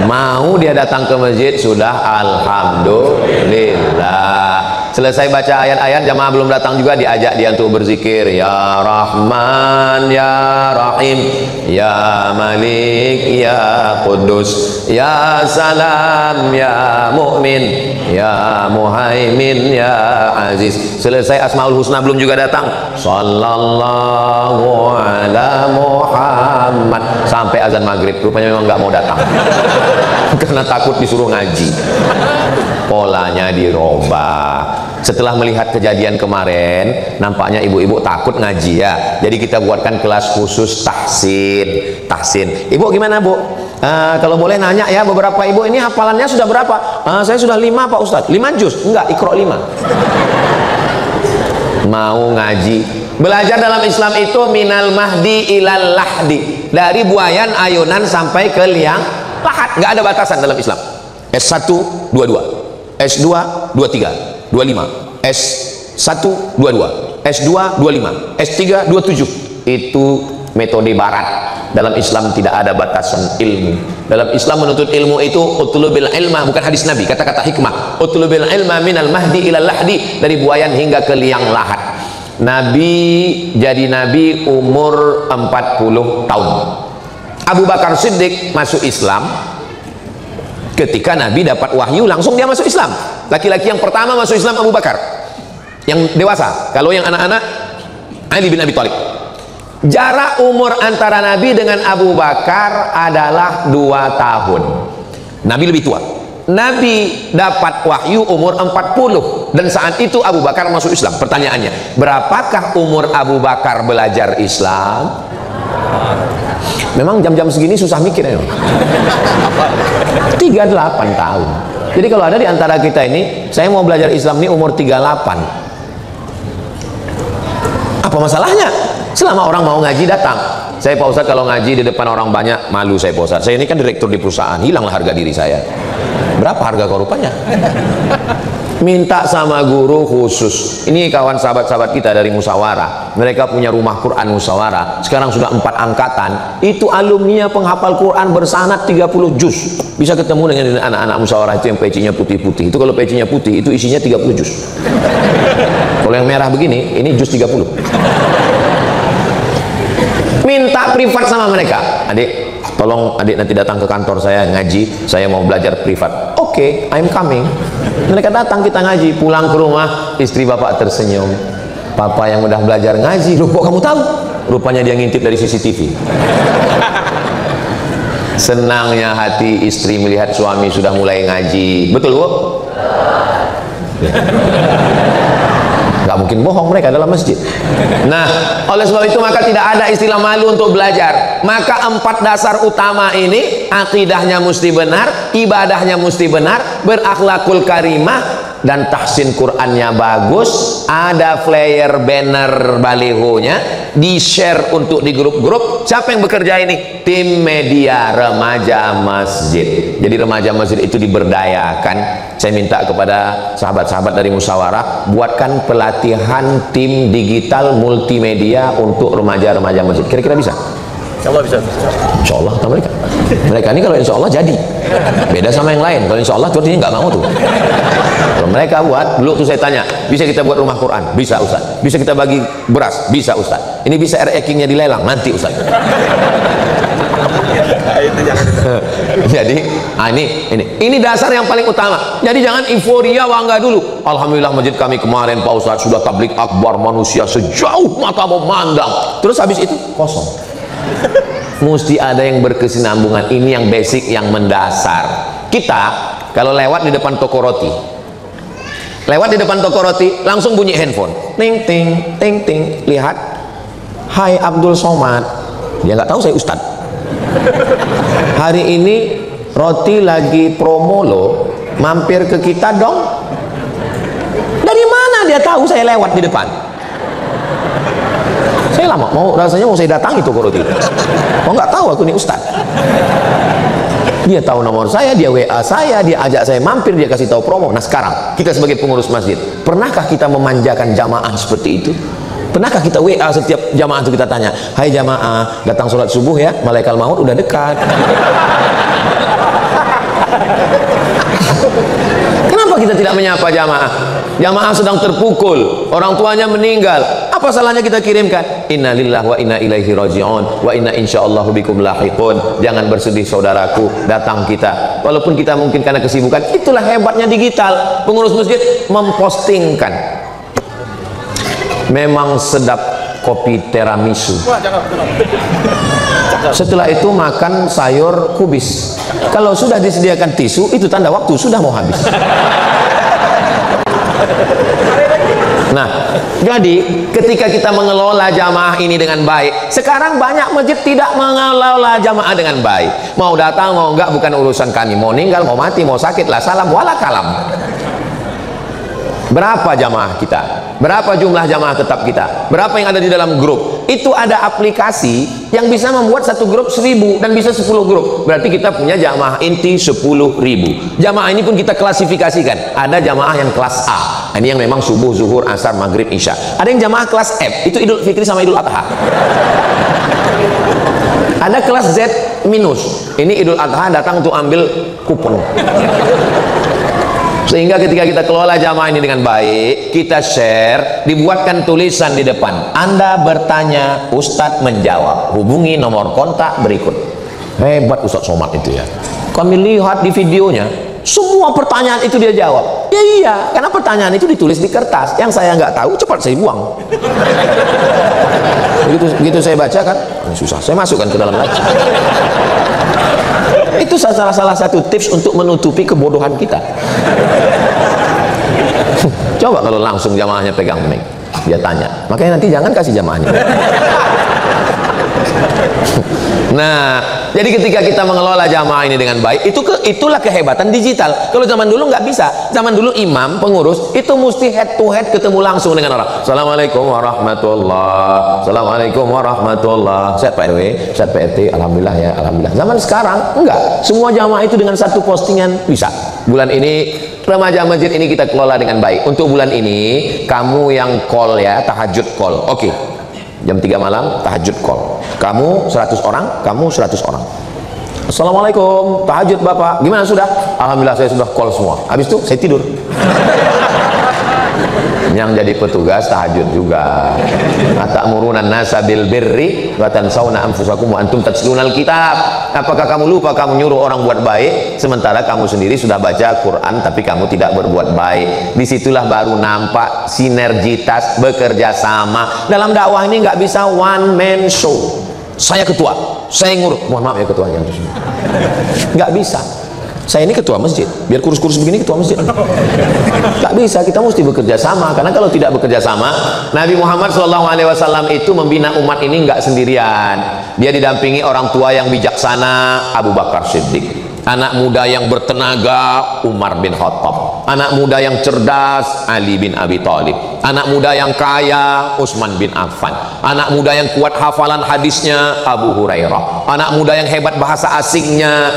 Mau dia datang ke masjid sudah alhamdulillah. Selesai baca ayat-ayat, jamaah belum datang juga diajak dia untuk berzikir. Ya Rahman, Ya Rahim, Ya Malik, Ya Qudus, Ya Salam, Ya Mu'min, Ya Muhaimin, Ya Aziz. Selesai Asmaul Husna belum juga datang. Sallallahu ala Muhammad. Sampai azan maghrib, rupanya memang nggak mau datang. Karena takut disuruh ngaji. Polanya dirubah. Setelah melihat kejadian kemarin, nampaknya ibu-ibu takut ngaji ya. Jadi kita buatkan kelas khusus tahsin. Ibu gimana, Bu? Kalau boleh nanya ya, beberapa ibu ini hafalannya sudah berapa? Saya sudah 5 Pak Ustadz. 5 juz? Enggak, Iqra 5. Mau ngaji. Belajar dalam Islam itu minal mahdi ilal lahdi. Dari buayan ayunan sampai ke liang lahat. Nggak ada batasan dalam Islam. S1 22, S2 23, 25, S1 22, S2 25, S3 27. Itu metode barat. Dalam Islam tidak ada batasan ilmu. Dalam Islam menuntut ilmu itu utlubil ilma, bukan hadis Nabi, kata-kata hikmah. Utlubil ilma minal mahdi ilal lahdi, dari buayan hingga ke liang lahat. Nabi jadi nabi umur 40 tahun. Abu Bakar Siddiq masuk Islam ketika Nabi dapat wahyu, langsung dia masuk Islam. Laki-laki yang pertama masuk Islam Abu Bakar, yang dewasa. Kalau yang anak-anak, Ali bin Abi Thalib. Jarak umur antara Nabi dengan Abu Bakar adalah 2 tahun. Nabi lebih tua. Nabi dapat wahyu umur 40 dan saat itu Abu Bakar masuk Islam. Pertanyaannya, berapakah umur Abu Bakar belajar Islam? Memang jam-jam segini susah mikir ya. 38 tahun. Jadi kalau ada di antara kita ini, saya mau belajar Islam ini umur 38. Apa masalahnya? Selama orang mau ngaji datang. Saya Pak Ustadz kalau ngaji di depan orang banyak malu saya Pak Ustadz. Saya ini kan direktur di perusahaan, hilanglah harga diri saya. Berapa harga kau rupanya? Minta sama guru khusus. Ini kawan sahabat-sahabat kita dari Musyawarah. Mereka punya rumah Quran Musyawarah. Sekarang sudah 4 angkatan. Itu alumni penghafal Quran bersanad 30 juz. Bisa ketemu dengan anak-anak Musyawarah itu yang pecinya putih-putih. Itu kalau pecinya putih, itu isinya 30 juz. Kalau yang merah begini, ini juz 30. Minta privat sama mereka. Adik, tolong adik nanti datang ke kantor saya ngaji, saya mau belajar privat. Oke, I'm coming. Mereka datang, kita ngaji. Pulang ke rumah, istri bapak tersenyum. Papa yang udah belajar ngaji, loh kok kamu tahu? rupanya dia ngintip dari CCTV. Senangnya hati istri melihat suami sudah mulai ngaji. Betul, Bu? Nggak mungkin bohong mereka dalam masjid. Nah, oleh sebab itu maka tidak ada istilah malu untuk belajar. Maka 4 dasar utama ini, akidahnya mesti benar, ibadahnya mesti benar, berakhlakul karimah, dan tahsin Qur'annya bagus, ada flyer, banner, balihonya, di-share untuk di grup-grup. Siapa yang bekerja ini? Tim media remaja masjid. Jadi remaja masjid itu diberdayakan. Saya minta kepada sahabat-sahabat dari musyawarah, buatkan pelatihan tim digital multimedia untuk remaja-remaja masjid. Kira-kira bisa? Insya Allah bisa. Insya Allah kata mereka. Mereka ini kalau insya Allah jadi. Beda sama yang lain. Kalau insya Allah tuh artinya nggak mau tuh. Kalau mereka buat, dulu tuh saya tanya, bisa kita buat rumah Quran? Bisa, Ustaz. Bisa kita bagi beras? Bisa, Ustaz. Ini bisa RE-nya dilelang? Nanti, Ustaz. Jadi ini dasar yang paling utama. Jadi jangan euforia bangga dulu. Alhamdulillah masjid kami kemarin Pak Ustaz sudah tablik akbar, manusia sejauh mata memandang. Terus habis itu kosong. Mesti ada yang berkesinambungan. Ini yang basic, yang mendasar. Kita kalau lewat di depan toko roti, langsung bunyi handphone, ting ting ting ting. Lihat, hai Abdul Somad. Dia nggak tahu saya Ustad. Hari ini roti lagi promo loh, mampir ke kita dong. Dari mana dia tahu saya lewat di depan? Saya lama rasanya mau saya datangi toko roti. Oh, nggak tahu aku nih Ustad. Dia tahu nomor saya, dia WA saya, dia ajak saya mampir, dia kasih tahu promo. Nah sekarang kita sebagai pengurus masjid, pernahkah kita memanjakan jamaah seperti itu? Pernahkah kita WA setiap jamaah itu kita tanya, hai jamaah, datang sholat subuh ya, malaikat maut udah dekat. Kenapa kita tidak menyapa jamaah? Jamaah sedang terpukul, orang tuanya meninggal. Apa salahnya kita kirimkan? Inna lillahi wa inna ilaihi raji'un wa inna insyaallahu bikum lahiqun. Jangan bersedih saudaraku, datang kita. Walaupun kita mungkin karena kesibukan, itulah hebatnya digital. Pengurus masjid mempostingkan. Memang sedap kopi tiramisu. Setelah itu makan sayur kubis. Kalau sudah disediakan tisu, itu tanda waktu sudah mau habis. Nah, jadi ketika kita mengelola jamaah ini dengan baik, sekarang banyak masjid tidak mengelola jamaah dengan baik. Mau datang mau enggak bukan urusan kami, mau meninggal mau mati mau sakit lah salam wala kalam. Berapa jamaah kita? Berapa jumlah jamaah tetap kita? Berapa yang ada di dalam grup? Itu ada aplikasi yang bisa membuat satu grup 1000 dan bisa 10 grup. Berarti kita punya jamaah inti 10.000. Jamaah ini pun kita klasifikasikan. Ada jamaah yang kelas A. Ini yang memang subuh, zuhur, asar, maghrib, isya. Ada yang jamaah kelas F. Itu Idul Fitri sama Idul Adha. Ada kelas Z minus. Ini Idul Adha datang untuk ambil kupon. Sehingga ketika kita kelola jamaah ini dengan baik, kita share, dibuatkan tulisan di depan. Anda bertanya, Ustadz menjawab. Hubungi nomor kontak berikut. Hebat Ustadz Somad itu ya. Kami lihat di videonya, semua pertanyaan itu dia jawab. Ya iya, karena pertanyaan itu ditulis di kertas. Yang saya nggak tahu, cepat saya buang. Begitu saya baca kan, susah. Saya masukkan ke dalam lagi. Itu salah satu tips untuk menutupi kebodohan kita. Coba kalau langsung jamaahnya pegang mic, dia tanya. Makanya nanti jangan kasih jamaahnya. Nah, jadi ketika kita mengelola jamaah ini dengan baik, itulah kehebatan digital. Kalau zaman dulu nggak bisa. Zaman dulu imam, pengurus itu mesti head to head ketemu langsung dengan orang. Assalamualaikum warahmatullah. Assalamualaikum warahmatullah. Sehat Pak RW, sehat Pak RT. Alhamdulillah ya, alhamdulillah. Zaman sekarang enggak. Semua jamaah itu dengan satu postingan bisa. Bulan ini remaja masjid ini kita kelola dengan baik. Untuk bulan ini kamu yang call ya, tahajud call. Oke. Jam 3 malam tahajud call. Kamu 100 orang, kamu 100 orang. Assalamualaikum, tahajud Bapak. Gimana sudah? Alhamdulillah saya sudah call semua. Habis itu saya tidur. Yang jadi petugas tahajud juga. Atamuruna nasa bil birri wa tansawna anfusakum wa antum tatlunal kitab. Apakah kamu lupa kamu nyuruh orang buat baik sementara kamu sendiri sudah baca Quran tapi kamu tidak berbuat baik? Disitulah baru nampak sinergitas bekerja sama. Dalam dakwah ini nggak bisa one man show. Saya ketua, saya ngurus. Mohon maaf ya ketuanya, nggak bisa. Saya ini ketua masjid, biar kurus-kurus begini ketua masjid. Tak bisa, kita mesti bekerja sama. Karena kalau tidak bekerja sama, Nabi Muhammad SAW itu membina umat ini nggak sendirian. Dia didampingi orang tua yang bijaksana, Abu Bakar Siddiq. Anak muda yang bertenaga, Umar bin Khattab. Anak muda yang cerdas, Ali bin Abi Thalib. Anak muda yang kaya, Utsman bin Affan. Anak muda yang kuat hafalan hadisnya, Abu Hurairah. Anak muda yang hebat bahasa asingnya,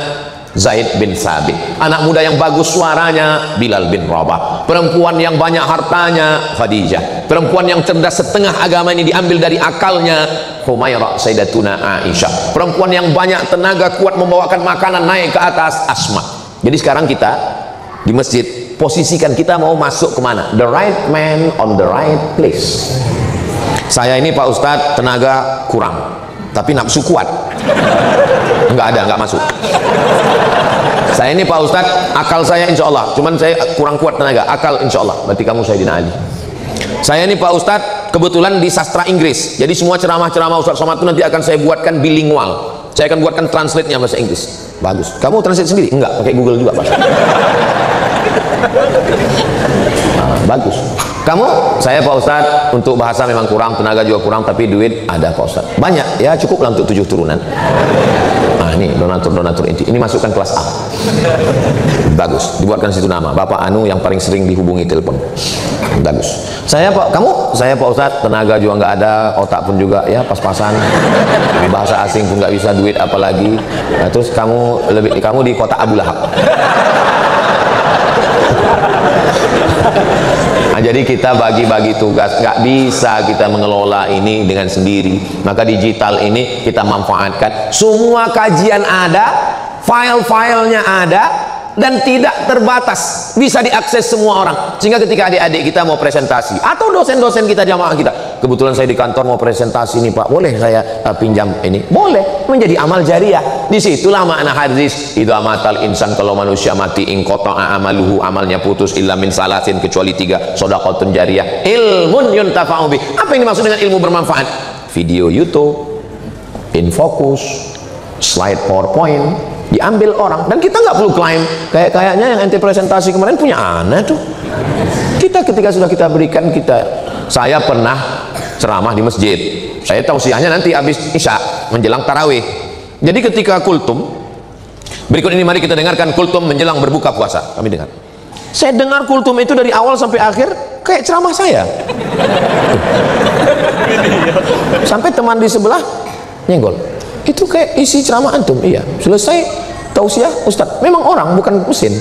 Zaid bin Sabit. Anak muda yang bagus suaranya, Bilal bin Rabah. Perempuan yang banyak hartanya, Khadijah. Perempuan yang cerdas setengah agama ini diambil dari akalnya, Humairah Sayyidatuna Aisyah. Perempuan yang banyak tenaga kuat membawakan makanan naik ke atas, Asma. Jadi sekarang kita di masjid, posisikan kita mau masuk kemana? The right man on the right place. Saya ini Pak Ustadz tenaga kurang, tapi nafsu kuat. Nggak masuk. Saya ini Pak Ustadz, akal saya insya Allah, cuman saya kurang kuat tenaga, akal insya Allah. Berarti kamu Sayyidina Ali. Saya ini Pak Ustadz, kebetulan di sastra Inggris, jadi semua ceramah-ceramah Ustadz Somad itu nanti akan saya buatkan bilingual. Saya akan buatkan translate-nya bahasa Inggris. Bagus. Kamu translate sendiri? Enggak, pakai Google juga Pak. Bagus. Kamu, saya Pak Ustadz, untuk bahasa memang kurang, tenaga juga kurang, tapi duit ada Pak Ustadz. Banyak, ya cukup lah untuk 7 turunan. Nah ini donatur inti. Ini masukkan kelas A. Bagus, dibuatkan situ nama. Bapak Anu yang paling sering dihubungi telepon. Bagus. Saya Pak, kamu, saya Pak Ustadz, tenaga juga nggak ada, otak pun juga ya pas-pasan. Bahasa asing pun nggak bisa, duit apalagi. Nah, terus kamu di kota Abu Lahab. Nah, jadi kita bagi-bagi tugas, nggak bisa kita mengelola ini dengan sendiri. Maka digital ini kita manfaatkan. Semua kajian ada, file-filenya ada, dan tidak terbatas, bisa diakses semua orang. Sehingga ketika adik-adik kita mau presentasi atau dosen-dosen kita, jamaah kita, kebetulan saya di kantor mau presentasi nih Pak, boleh saya pinjam ini? Boleh, menjadi amal jariah. Disitulah makna hadis, idza matal insan, kalau manusia mati, in qata'a amaluhu, amalnya putus, illa min salasin, kecuali 3, shadaqatun jariyah, ilmun yuntafa'u bih. Apa yang dimaksud dengan ilmu bermanfaat? Video YouTube, infocus, slide PowerPoint diambil orang, dan kita nggak perlu klaim. Kayaknya yang ente presentasi kemarin punya anak tuh. Kita ketika sudah kita berikan, saya pernah ceramah di masjid. Saya tausiahnya nanti habis isya menjelang tarawih. Jadi ketika kultum, berikut ini mari kita dengarkan kultum menjelang berbuka puasa. Kami dengar. Saya dengar kultum itu dari awal sampai akhir kayak ceramah saya. Sampai teman di sebelah nyenggol. Itu kayak isi ceramah antum. Iya, selesai tausiah Ustadz. Memang orang, bukan mesin,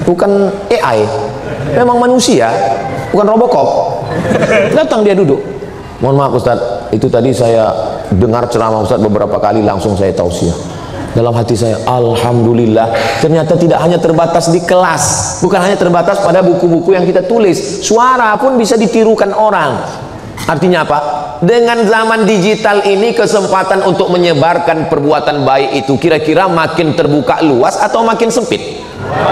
bukan AI, memang manusia, bukan Robocop. Datang dia duduk. Mohon maaf Ustadz, itu tadi saya dengar ceramah Ustadz beberapa kali, langsung saya tausiah. Dalam hati saya, alhamdulillah, ternyata tidak hanya terbatas di kelas, bukan hanya terbatas pada buku-buku yang kita tulis, suara pun bisa ditirukan orang. Artinya apa? Dengan zaman digital ini, kesempatan untuk menyebarkan perbuatan baik itu kira-kira makin terbuka luas atau makin sempit?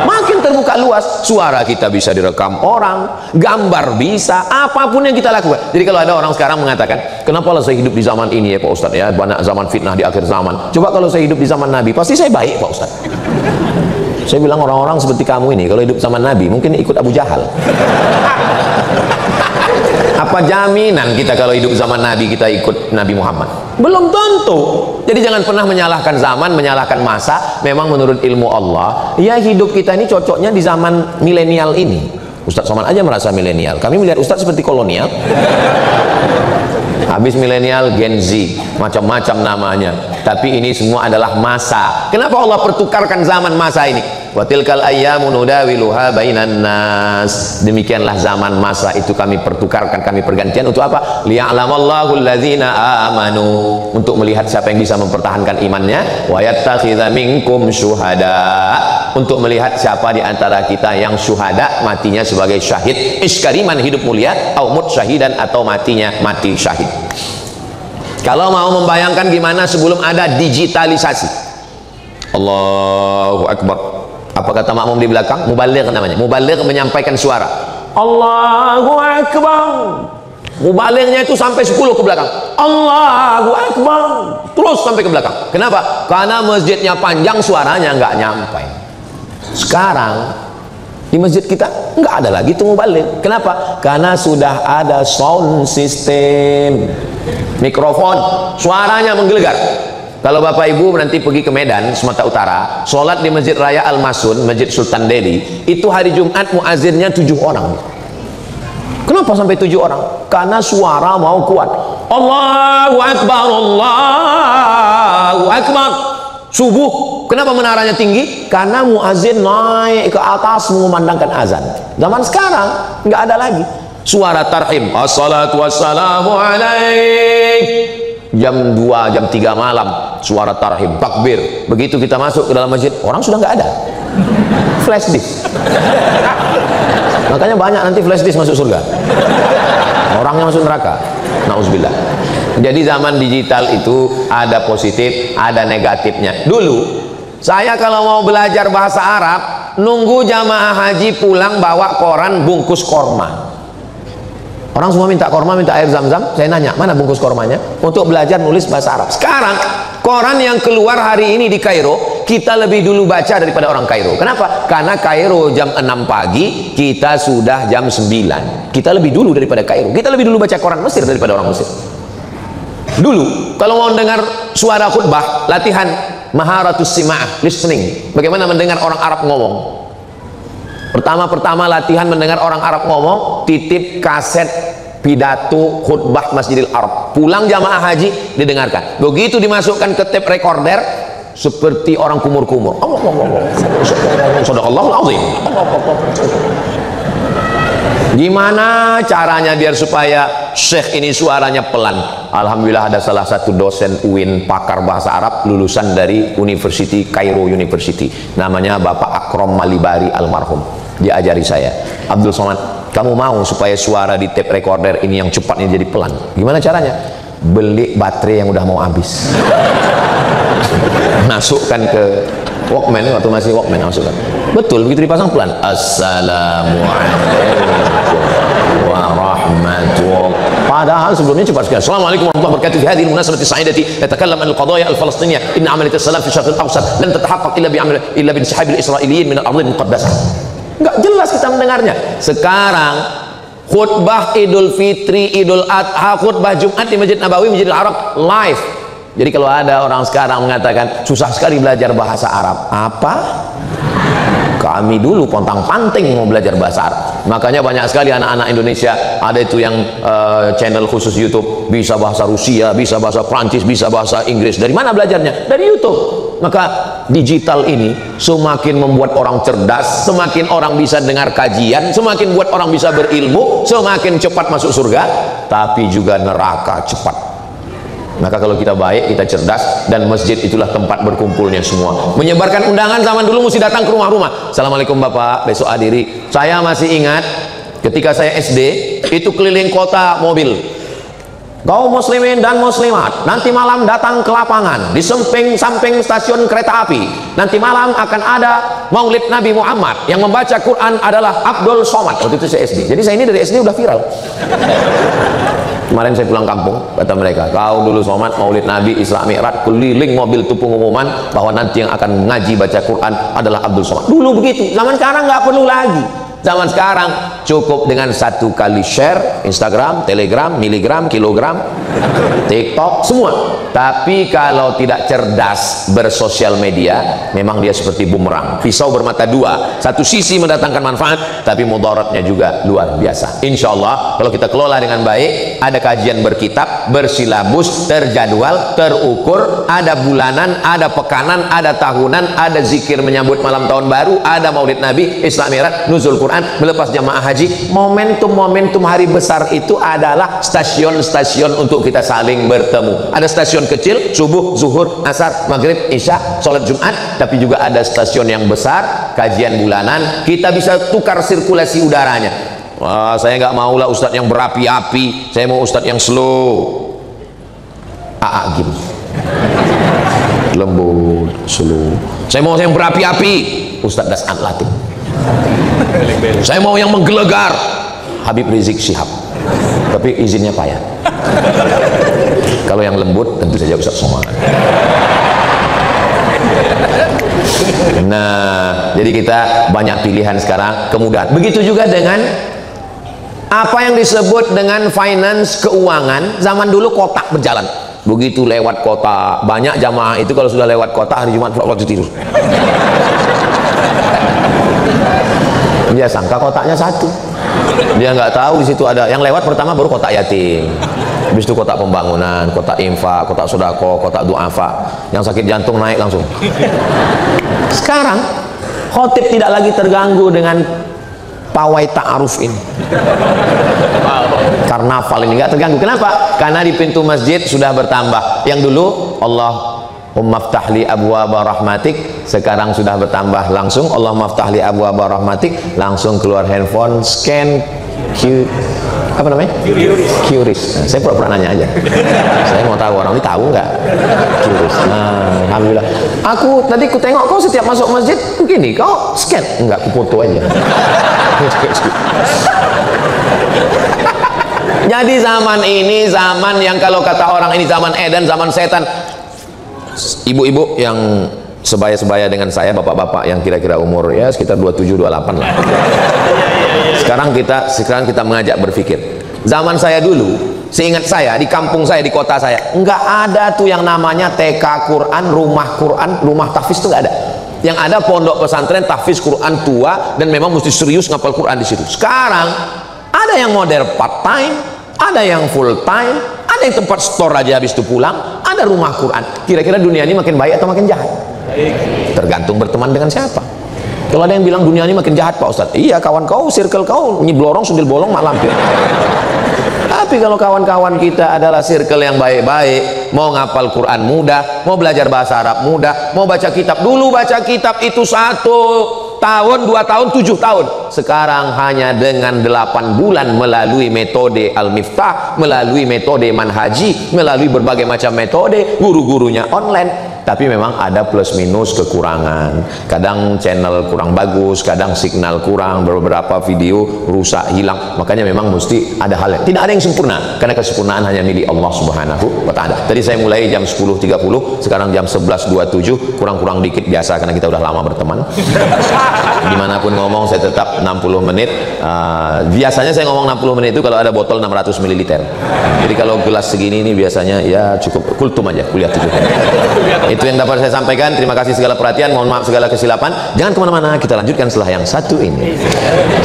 Makin terbuka luas. Suara kita bisa direkam orang, gambar bisa, apapun yang kita lakukan. Jadi kalau ada orang sekarang mengatakan, kenapa lah saya hidup di zaman ini ya Pak Ustadz ya, banyak zaman fitnah di akhir zaman. Coba kalau saya hidup di zaman Nabi, pasti saya baik Pak Ustadz. Saya bilang orang-orang seperti kamu ini kalau hidup zaman Nabi mungkin ikut Abu Jahal. Apa jaminan kita kalau hidup zaman Nabi kita ikut Nabi Muhammad? Belum tentu. Jadi jangan pernah menyalahkan zaman, menyalahkan masa. Memang menurut ilmu Allah, ya hidup kita ini cocoknya di zaman milenial ini. Ustadz Somad aja merasa milenial. Kami melihat Ustadz seperti kolonial. Habis milenial, Gen Z, macam-macam namanya. Tapi ini semua adalah masa. Kenapa Allah pertukarkan zaman masa ini? Wa tilkal ayyamu nudawiluha bainan nas. Demikianlah zaman masa itu kami pertukarkan, kami pergantian untuk apa? Liya'lamallahu alladzina amanu, untuk melihat siapa yang bisa mempertahankan imannya, wa yattakhidha minkum syuhada, untuk melihat siapa di antara kita yang syuhada, matinya sebagai syahid, iskariman, hidup mulia, au mut syahidan, atau matinya mati syahid. Kalau mau membayangkan gimana sebelum ada digitalisasi. Allahu Akbar. Apa kata makmum di belakang? Mubaligh namanya. Mubaligh menyampaikan suara. Allahu Akbar. Mubalighnya itu sampai 10 ke belakang. Allahu Akbar. Terus sampai ke belakang. Kenapa? Karena masjidnya panjang, suaranya nggak nyampai. Sekarang di masjid kita nggak ada lagi tuh mubaligh. Kenapa? Karena sudah ada sound system, mikrofon, suaranya menggelegar. Kalau Bapak Ibu nanti pergi ke Medan, Sumatera Utara, sholat di Masjid Raya Al-Masun, Masjid Sultan Delhi, itu hari Jumat muazzinnya 7 orang. Kenapa sampai 7 orang? Karena suara mau kuat. Allahu Akbar, Allahu Akbar. Subuh, kenapa menaranya tinggi? Karena muazzin naik ke atas mengumandangkan azan. Zaman sekarang nggak ada lagi suara tarhim, assalatu wassalamu alaik. Jam 2, jam 3 malam suara tarhim, takbir. Begitu kita masuk ke dalam masjid, orang sudah nggak ada. Flash disk. Makanya banyak nanti flash disk masuk surga, orangnya masuk neraka. Nauzubillah. Jadi zaman digital itu ada positif, ada negatifnya. Dulu saya kalau mau belajar bahasa Arab, nunggu jamaah haji pulang bawa koran bungkus korma. Orang semua minta korma, minta air zam-zam. Saya nanya, mana bungkus kormanya? Untuk belajar nulis bahasa Arab. Sekarang koran yang keluar hari ini di Kairo, kita lebih dulu baca daripada orang Kairo. Kenapa? Karena Kairo jam 6 pagi, kita sudah jam 9. Kita lebih dulu daripada Kairo. Kita lebih dulu baca koran Mesir daripada orang Mesir. Dulu kalau mau dengar suara khutbah, latihan maharatus sima'ah, listening, bagaimana mendengar orang Arab ngomong. Pertama-pertama latihan mendengar orang Arab ngomong, titip kaset pidato khutbah Masjidil Arab, pulang jamaah haji didengarkan. Begitu dimasukkan ke tape recorder, seperti orang kumur-kumur. Sadaqallahul azim. Gimana caranya biar supaya Syekh ini suaranya pelan? Alhamdulillah ada salah satu dosen UIN pakar bahasa Arab lulusan dari University Cairo University, namanya Bapak Akrom Malibari almarhum. Diajari saya, Abdul Somad, kamu mau supaya suara di tape recorder ini yang cepat ini jadi pelan? Gimana caranya? Beli baterai yang udah mau habis. Masukkan ke Walkman, waktu masih Walkman, masukkan. Betul, begitu dipasang pelan. Assalamualaikum warahmatullahi. Padahal sebelumnya cepat sekali. Assalamualaikum warahmatullahi wabarakatuh. Fi hadhihi al-munasabati as-sa'idati yatakallam an al-qadaya al-falastiniyah. Inna amaliyat as-salam fi syarq al-awsat lan tatahaqqaq illa bi insihabi al-israiliyyin min al-ardh al-muqaddasah. Enggak jelas kita mendengarnya. Sekarang khutbah Idul Fitri, Idul Adha, khutbah Jumat di Masjid Nabawi, Masjidil Arab live. Jadi kalau ada orang sekarang mengatakan susah sekali belajar bahasa Arab, apa? Kami dulu pontang-panting mau belajar bahasa Arab. Makanya banyak sekali anak-anak Indonesia, ada itu yang channel khusus YouTube, bisa bahasa Rusia, bisa bahasa Prancis, bisa bahasa Inggris. Dari mana belajarnya? Dari YouTube. Maka digital ini semakin membuat orang cerdas, semakin orang bisa dengar kajian, semakin buat orang bisa berilmu, semakin cepat masuk surga, tapi juga neraka cepat. Maka kalau kita baik, kita cerdas, dan masjid itulah tempat berkumpulnya semua. Menyebarkan undangan zaman dulu mesti datang ke rumah-rumah. Assalamualaikum Bapak, besok hadiri. Saya masih ingat ketika saya SD, itu keliling kota mobil. Kaum muslimin dan muslimat, nanti malam datang ke lapangan di samping stasiun kereta api. Nanti malam akan ada Maulid Nabi Muhammad. Yang membaca Quran adalah Abdul Somad. Waktu itu saya SD. Jadi saya ini dari SD udah viral. Kemarin saya pulang kampung, kata mereka, kau dulu Somad Maulid Nabi Isra Mi'raj, keliling mobil itu pengumuman bahwa nanti yang akan ngaji baca Quran adalah Abdul Somad. Dulu begitu. Zaman sekarang nggak perlu lagi. Zaman sekarang cukup dengan 1 kali share Instagram, Telegram, miligram, kilogram, TikTok, semua. Tapi kalau tidak cerdas bersosial media, memang dia seperti bumerang, pisau bermata dua. Satu sisi mendatangkan manfaat, tapi mudaratnya juga luar biasa. Insya Allah kalau kita kelola dengan baik, ada kajian berkitab, bersilabus, terjadwal, terukur, ada bulanan, ada pekanan, ada tahunan, ada zikir menyambut malam tahun baru, ada maulid Nabi, Isra Mi'raj, nuzul Quran, melepas jamaah haji. Momentum-momentum hari besar itu adalah stasiun-stasiun untuk kita saling bertemu. Ada stasiun kecil, subuh, zuhur, asar, maghrib, isya, sholat Jumat, tapi juga ada stasiun yang besar, kajian bulanan. Kita bisa tukar sirkulasi udaranya. Wah, saya nggak mau lah ustadz yang berapi-api, saya mau ustadz yang slow, gini, lembut, slow. Saya mau yang berapi-api, Ustadz Das'an Latif. Saya mau yang menggelegar, Habib Rizik Syihab, tapi izinnya payah. Kalau yang lembut tentu saja Ustadz Somad. Nah, jadi kita banyak pilihan sekarang, kemudahan. Begitu juga dengan apa yang disebut dengan finance, keuangan. Zaman dulu kotak berjalan. Begitu lewat kota, banyak jamaah itu kalau sudah lewat kota hari Jumat waktu tidur. Dia sangka kotaknya satu. Dia nggak tahu di situ ada yang lewat. Pertama baru kotak yatim, habis itu kotak pembangunan, kotak infak, kotak sodako, kotak duafa. Yang sakit jantung naik langsung. Sekarang khotib tidak lagi terganggu dengan pawai ta'aruf ini, karnaval ini nggak terganggu. Kenapa? Karena di pintu masjid sudah bertambah. Yang dulu Allahumma ftahli abwaaba rahmatik, sekarang sudah bertambah langsung Allahumma ftahli abwaaba rahmatik, langsung keluar handphone, scan apa namanya? QRIS. Nah, saya pura-pura nanya aja. Saya mau tahu orang ini tahu nggak? QRIS. Nah, alhamdulillah. Aku tadi ku tengok kau setiap masuk masjid begini, kau scan? Enggak, ku foto aja. Jadi zaman ini zaman yang kalau kata orang ini zaman edan, zaman setan. Ibu-ibu yang sebaya-sebaya dengan saya, bapak-bapak yang kira-kira umur ya sekitar 27-28 lah. Sekarang kita mengajak berpikir. Zaman saya dulu, seingat saya di kampung saya, di kota saya, nggak ada tuh yang namanya TK Quran, rumah tahfiz itu nggak ada. Yang ada pondok pesantren tahfiz Quran tua dan memang mesti serius ngapal Quran di situ. Sekarang ada yang model part time, ada yang full time, ada yang tempat store aja habis itu pulang, ada rumah Quran. Kira-kira dunia ini makin baik atau makin jahat? Tergantung berteman dengan siapa. Kalau ada yang bilang dunia ini makin jahat Pak Ustadz, iya, kawan kau, circle kau nyiblorong, sundil bolong, mak lampir. Tapi kalau kawan-kawan kita adalah circle yang baik-baik, mau ngapal Quran mudah, mau belajar bahasa Arab mudah, mau baca kitab, dulu baca kitab itu 1 tahun, 2 tahun, 7 tahun. Sekarang hanya dengan 8 bulan melalui metode Al-Miftah, melalui metode Manhaji, melalui berbagai macam metode, guru-gurunya online. Tapi memang ada plus minus kekurangan. Kadang channel kurang bagus, kadang signal kurang, beberapa video rusak, hilang. Makanya memang mesti ada hal yang tidak ada yang sempurna, karena kesempurnaan hanya milik Allah Subhanahu wa Ta'ala. Tadi saya mulai jam 10.30, sekarang jam 11.27, kurang-kurang dikit biasa karena kita udah lama berteman. Dimanapun ngomong saya tetap 60 menit. Biasanya saya ngomong 60 menit itu kalau ada botol 600 ml. Jadi kalau gelas segini ini biasanya ya cukup kultum aja, kuliah 7. Itu yang dapat saya sampaikan. Terima kasih segala perhatian, mohon maaf segala kesilapan. Jangan kemana-mana, kita lanjutkan setelah yang satu ini.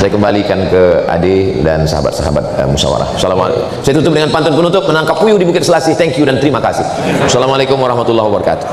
Saya kembalikan ke Ade dan sahabat-sahabat musyawarah. Assalamualaikum. Saya tutup dengan pantun penutup, menangkap puyuh di Bukit Selasih. Thank you dan terima kasih. Assalamualaikum warahmatullahi wabarakatuh.